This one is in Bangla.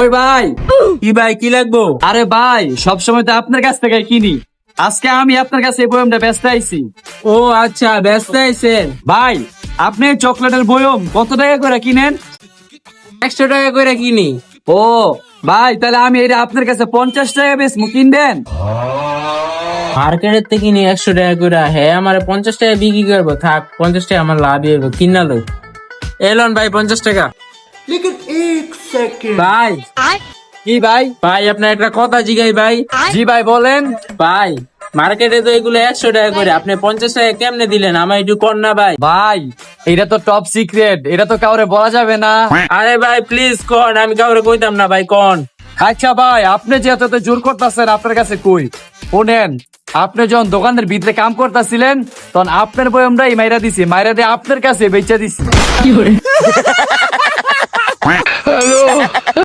ওই ভাই, কি ভাই কি লাগবো? আরে ভাই, সবসময় তো আপনার কাছ থেকে কিনি, আজকে আমি আপনার কাছে এই বয়মটা বেচতে আইছি। ও আচ্ছা, ব্যস্ত আছেন। ভাই, আপনি চকলেটের বয়ম কত টাকা করে কিনেন? 100 টাকা করে কিনি। ও ভাই, তাহলে আমি এটা আপনার কাছে 50 টাকা বেচবো, কিনবেন? মার্কেটের থেকে কিনি 100 টাকা করে, হ্যাঁ আমার 50 টাকা বিক্রি করবো। থাক, 50 টাকা আমার লাভই হইব, কিনা লো। এলন ভাই 50 টাকা। ভাই, কি ভাই? ভাই আপনার একটা কথা জিগাই ভাই। জি ভাই বলেন। ভাই, মার্কেটে তো এগুলো 100 টাকা করে, আপনি 50 টাকা কেমনে দিলেন? আমার একটু কর না ভাই। ভাই, এটা তো টপ সিক্রেট, এটা তো কাউরে বলা যাবে না। আরে ভাই প্লিজ কন, আমি কাউরে কইতাম না ভাই, কন। আচ্ছা ভাই, আপনি যে এত জোর করতেছেন, আপনার কাছে কই শোনেন, আপনি যখন দোকানের ভিতরে কাম করতেছিলেন তখন আপনার বয়মটাই মাইরা দিছি, মাইরা দিয়ে আপনার কাছে বেচা দিছি।